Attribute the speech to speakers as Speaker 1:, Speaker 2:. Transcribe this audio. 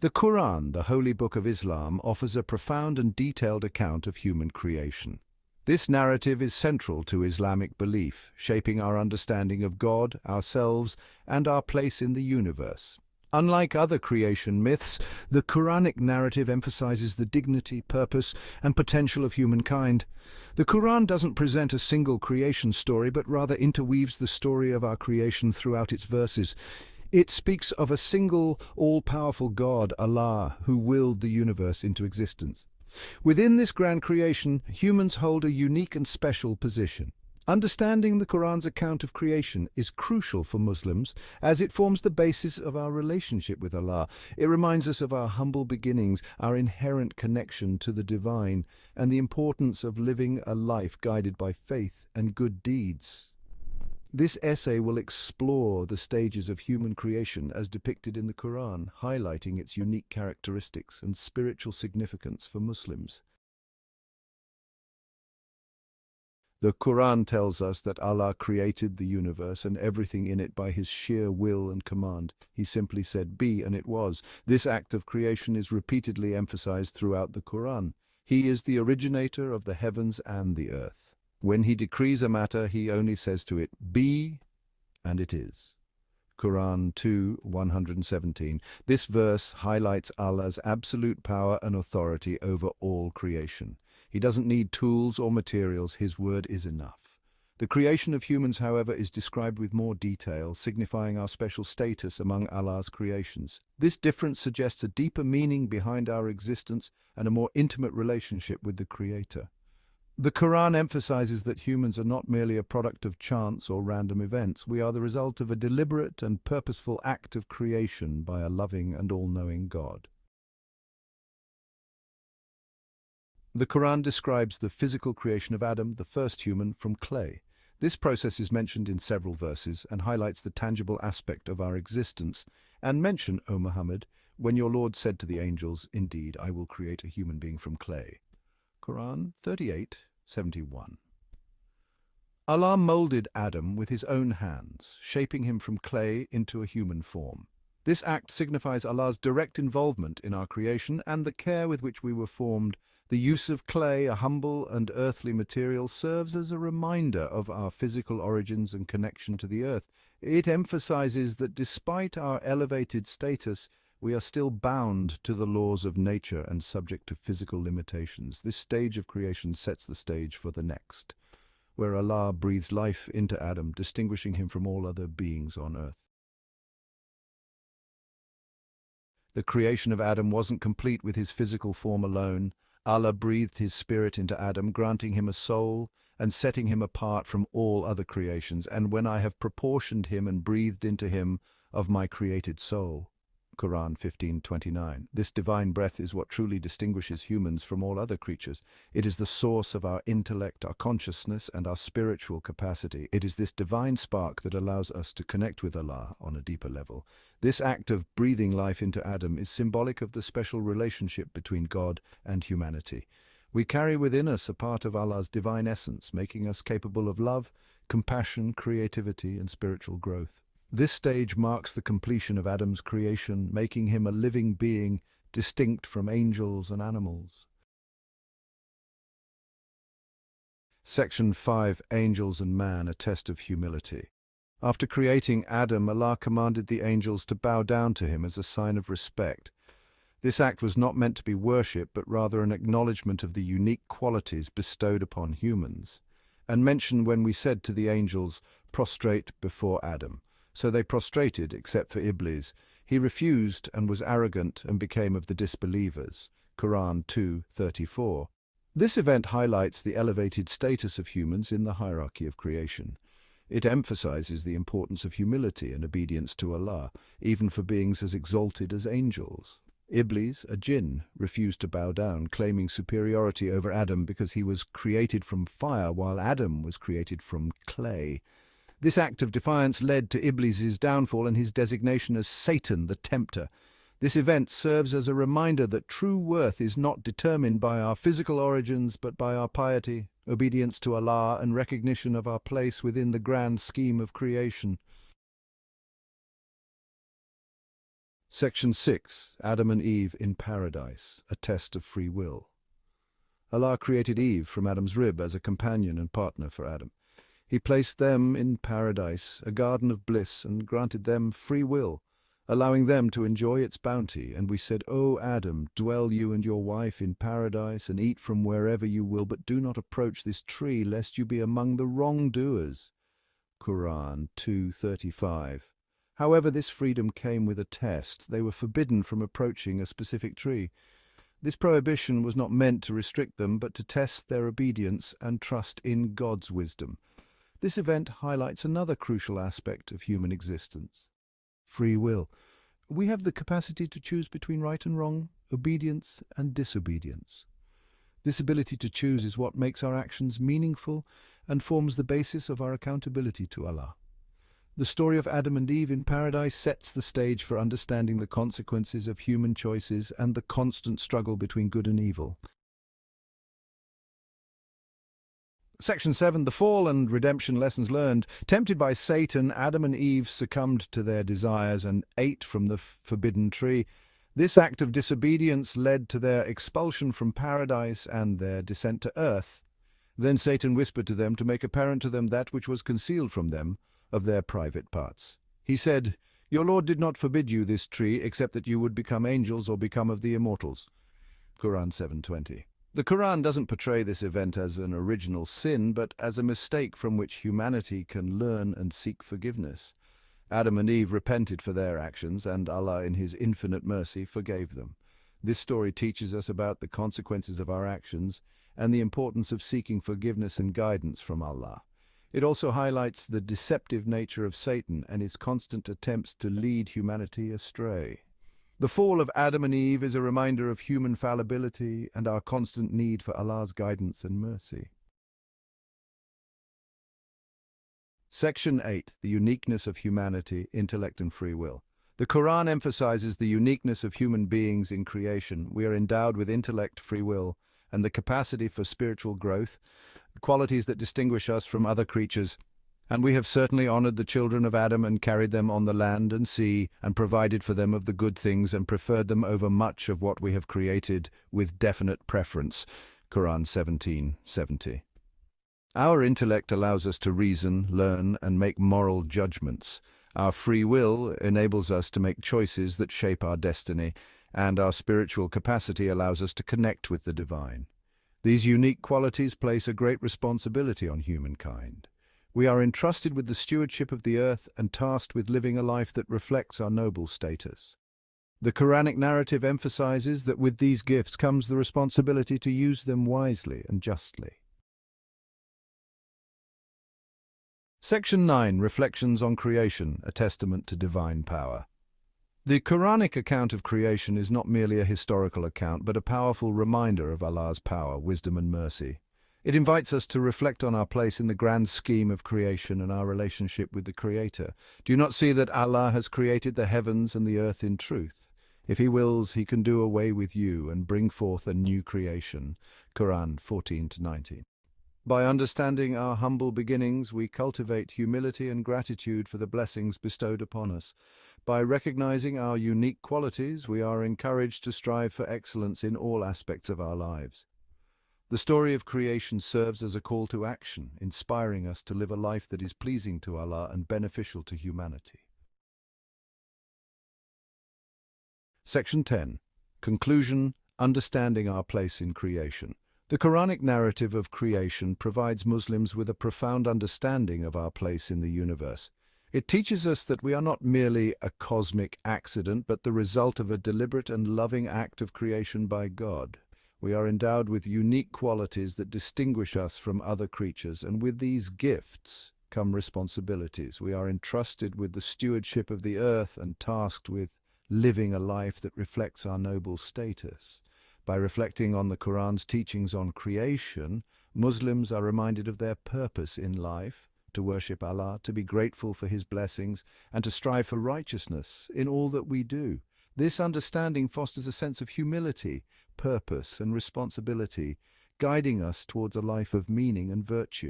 Speaker 1: The Quran, the holy book of Islam, offers a profound and detailed account of human creation. This narrative is central to Islamic belief, shaping our understanding of God, ourselves, and our place in the universe. Unlike other creation myths, the Quranic narrative emphasizes the dignity, purpose, and potential of humankind. The Quran doesn't present a single creation story, but rather interweaves the story of our creation throughout its verses. It speaks of a single, all-powerful God, Allah, who willed the universe into existence. Within this grand creation, humans hold a unique and special position. Understanding the Quran's account of creation is crucial for Muslims as it forms the basis of our relationship with Allah. It reminds us of our humble beginnings, our inherent connection to the divine, and the importance of living a life guided by faith and good deeds. This essay will explore the stages of human creation as depicted in the Quran, highlighting its unique characteristics and spiritual significance for Muslims. The Quran tells us that Allah created the universe and everything in it by His sheer will and command. He simply said, "Be," and it was. This act of creation is repeatedly emphasized throughout the Quran. He is the originator of the heavens and the earth. When He decrees a matter, He only says to it, "Be," and it is. Quran 2:117. This verse highlights Allah's absolute power and authority over all creation. He doesn't need tools or materials, His word is enough. The creation of humans, however, is described with more detail, signifying our special status among Allah's creations. This difference suggests a deeper meaning behind our existence and a more intimate relationship with the Creator. The Quran emphasizes that humans are not merely a product of chance or random events. We are the result of a deliberate and purposeful act of creation by a loving and all-knowing God. The Quran describes the physical creation of Adam, the first human, from clay. This process is mentioned in several verses and highlights the tangible aspect of our existence. And mention, O Muhammad, when your Lord said to the angels, "Indeed, I will create a human being from clay." Quran 38:71. Allah molded Adam with His own hands, shaping him from clay into a human form. This act signifies Allah's direct involvement in our creation and the care with which we were formed. The use of clay, a humble and earthly material, serves as a reminder of our physical origins and connection to the earth. It emphasizes that despite our elevated status, we are still bound to the laws of nature and subject to physical limitations. This stage of creation sets the stage for the next, where Allah breathes life into Adam, distinguishing him from all other beings on earth. The creation of Adam wasn't complete with his physical form alone. Allah breathed His spirit into Adam, granting him a soul and setting him apart from all other creations. And when I have proportioned him and breathed into him of my created soul. Quran 15:29. This divine breath is what truly distinguishes humans from all other creatures. It is the source of our intellect, our consciousness, and our spiritual capacity. It is this divine spark that allows us to connect with Allah on a deeper level. This act of breathing life into Adam is symbolic of the special relationship between God and humanity. We carry within us a part of Allah's divine essence, making us capable of love, compassion, creativity, and spiritual growth. This stage marks the completion of Adam's creation, making him a living being distinct from angels and animals. Section 5. Angels and Man, a test of humility. After creating Adam, Allah commanded the angels to bow down to him as a sign of respect. This act was not meant to be worship, but rather an acknowledgement of the unique qualities bestowed upon humans. And mention when we said to the angels, "Prostrate before Adam." So they prostrated, except for Iblis. He refused and was arrogant and became of the disbelievers. Quran 2:34. This event highlights the elevated status of humans in the hierarchy of creation. It emphasizes the importance of humility and obedience to Allah, even for beings as exalted as angels. Iblis, a jinn, refused to bow down, claiming superiority over Adam because he was created from fire while Adam was created from clay. This act of defiance led to Iblis's downfall and his designation as Satan, the tempter. This event serves as a reminder that true worth is not determined by our physical origins, but by our piety, obedience to Allah, and recognition of our place within the grand scheme of creation. Section 6. Adam and Eve in Paradise, a test of free will. Allah created Eve from Adam's rib as a companion and partner for Adam. He placed them in paradise, a garden of bliss, and granted them free will, allowing them to enjoy its bounty. And we said, O Adam, dwell you and your wife in paradise, and eat from wherever you will, but do not approach this tree, lest you be among the wrongdoers. Quran 2:35. However, this freedom came with a test. They were forbidden from approaching a specific tree. This prohibition was not meant to restrict them, but to test their obedience and trust in God's wisdom. This event highlights another crucial aspect of human existence: free will. We have the capacity to choose between right and wrong, obedience and disobedience. This ability to choose is what makes our actions meaningful and forms the basis of our accountability to Allah. The story of Adam and Eve in paradise sets the stage for understanding the consequences of human choices and the constant struggle between good and evil. Section 7. The Fall and Redemption Lessons Learned. Tempted by Satan, Adam and Eve succumbed to their desires and ate from the forbidden tree. This act of disobedience led to their expulsion from paradise and their descent to earth. Then Satan whispered to them to make apparent to them that which was concealed from them of their private parts. He said, Your Lord did not forbid you this tree except that you would become angels or become of the immortals. Quran 7:20. The Quran doesn't portray this event as an original sin, but as a mistake from which humanity can learn and seek forgiveness. Adam and Eve repented for their actions, and Allah in His infinite mercy forgave them. This story teaches us about the consequences of our actions and the importance of seeking forgiveness and guidance from Allah. It also highlights the deceptive nature of Satan and his constant attempts to lead humanity astray. The fall of Adam and Eve is a reminder of human fallibility and our constant need for Allah's guidance and mercy. Section 8. The Uniqueness of Humanity, Intellect and Free Will. The Quran emphasizes the uniqueness of human beings in creation. We are endowed with intellect, free will, and the capacity for spiritual growth, qualities that distinguish us from other creatures. And we have certainly honored the children of Adam and carried them on the land and sea and provided for them of the good things and preferred them over much of what we have created with definite preference. Quran 17:70. Our intellect allows us to reason, learn, and make moral judgments. Our free will enables us to make choices that shape our destiny, and our spiritual capacity allows us to connect with the divine. These unique qualities place a great responsibility on humankind. We are entrusted with the stewardship of the earth and tasked with living a life that reflects our noble status. The Quranic narrative emphasizes that with these gifts comes the responsibility to use them wisely and justly. Section 9. Reflections on Creation, a Testament to Divine Power. The Quranic account of creation is not merely a historical account, but a powerful reminder of Allah's power, wisdom, and mercy. It invites us to reflect on our place in the grand scheme of creation and our relationship with the Creator. Do you not see that Allah has created the heavens and the earth in truth? If He wills, He can do away with you and bring forth a new creation. Quran 14-19. By understanding our humble beginnings, we cultivate humility and gratitude for the blessings bestowed upon us. By recognizing our unique qualities, we are encouraged to strive for excellence in all aspects of our lives. The story of creation serves as a call to action, inspiring us to live a life that is pleasing to Allah and beneficial to humanity. Section 10. Conclusion: Understanding our place in creation. The Quranic narrative of creation provides Muslims with a profound understanding of our place in the universe. It teaches us that we are not merely a cosmic accident, but the result of a deliberate and loving act of creation by God. We are endowed with unique qualities that distinguish us from other creatures, and with these gifts come responsibilities. We are entrusted with the stewardship of the earth and tasked with living a life that reflects our noble status. By reflecting on the Quran's teachings on creation, Muslims are reminded of their purpose in life: to worship Allah, to be grateful for His blessings, and to strive for righteousness in all that we do. This understanding fosters a sense of humility, purpose, and responsibility, guiding us towards a life of meaning and virtue.